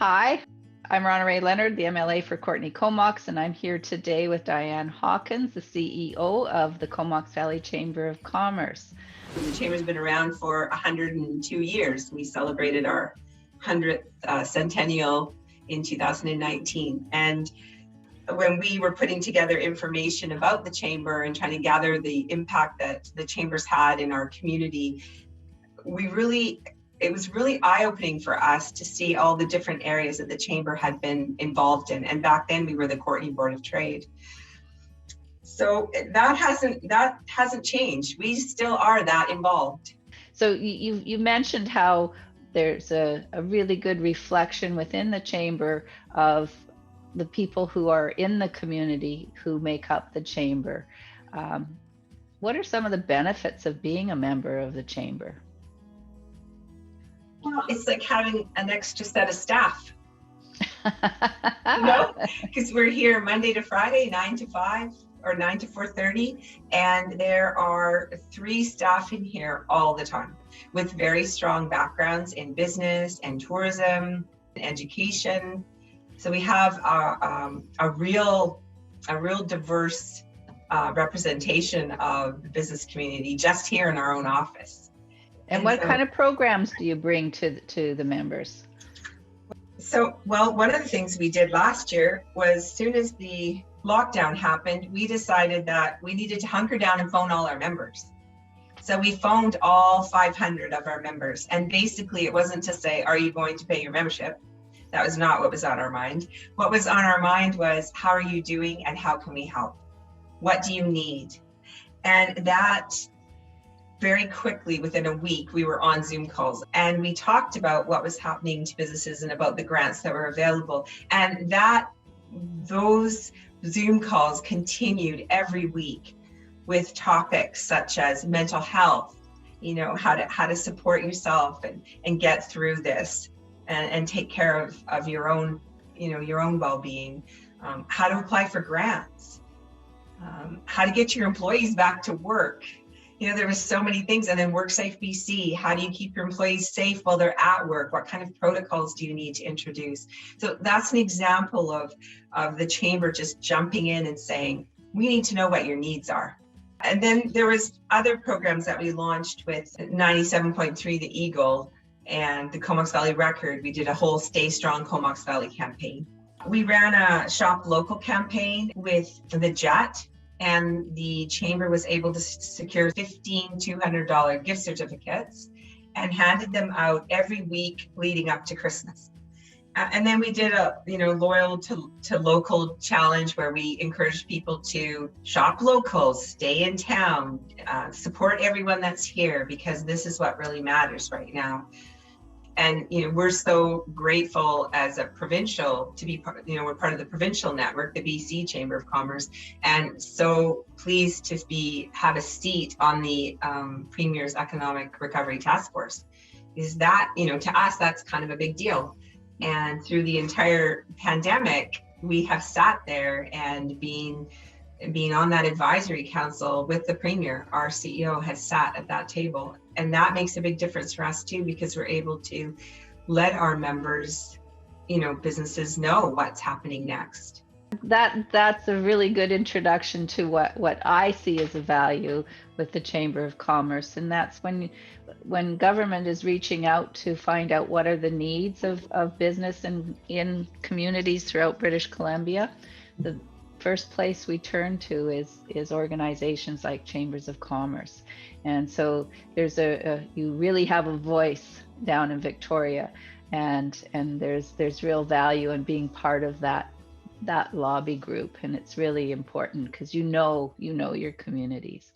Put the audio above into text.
Hi, I'm Ronna-Rae Leonard, the MLA for Courtney Comox, and I'm here today with Dianne Hawkins, the CEO of the Comox Valley Chamber of Commerce. The Chamber's been around for 102 years. We celebrated our 100th centennial in 2019. And when we were putting together information about the Chamber and trying to gather the impact that the Chamber's had in our community, it was really eye-opening for us to see all the different areas that the Chamber had been involved in. And back then we were the Courtney Board of Trade. So that hasn't changed. We still are that involved. So you mentioned how there's a really good reflection within the Chamber of the people who are in the community who make up the Chamber. What are some of the benefits of being a member of the Chamber? Well, it's like having an extra set of staff, because we're here Monday to Friday, 9 to 5 or 9 to 4:30, and there are 3 staff in here all the time with very strong backgrounds in business and tourism, and education. So we have a real diverse representation of the business community just here in our own office. And what kind of programs do you bring to the members? So, well, one of the things we did last year was, as soon as the lockdown happened, we decided that we needed to hunker down and phone all our members. So we phoned all 500 of our members. And basically it wasn't to say, are you going to pay your membership? That was not what was on our mind. What was on our mind was, how are you doing and how can we help? What do you need? And that very quickly, within a week, we were on Zoom calls and we talked about what was happening to businesses and about the grants that were available. And those Zoom calls continued every week with topics such as mental health, how to support yourself and get through this and take care of your own, your own well-being, how to apply for grants, how to get your employees back to work. There was so many things. And then WorkSafe BC, how do you keep your employees safe while they're at work? What kind of protocols do you need to introduce? So that's an example of the Chamber just jumping in and saying, we need to know what your needs are. And then there was other programs that we launched with 97.3 The Eagle and the Comox Valley Record. We did a whole Stay Strong Comox Valley campaign. We ran a Shop Local campaign with the Jet, and the Chamber was able to secure 15 $200 gift certificates and handed them out every week leading up to Christmas. And then we did a loyal to local challenge where we encouraged people to shop local, stay in town, support everyone that's here, because this is what really matters right now. And we're so grateful as a provincial to be part. We're part of the provincial network, the BC Chamber of Commerce, and so pleased to have a seat on the Premier's Economic Recovery Task Force. Is that to us that's kind of a big deal. And through the entire pandemic, we have sat there and being on that advisory council with the Premier. Our CEO has sat at that table, and that makes a big difference for us too, because we're able to let our members, businesses know what's happening next. That's a really good introduction to what I see as a value with the Chamber of Commerce, and that's when government is reaching out to find out what are the needs of business in communities throughout British Columbia. The first place we turn to is organizations like Chambers of Commerce. And so there's you really have a voice down in Victoria, and there's real value in being part of that lobby group, and it's really important because you know your communities.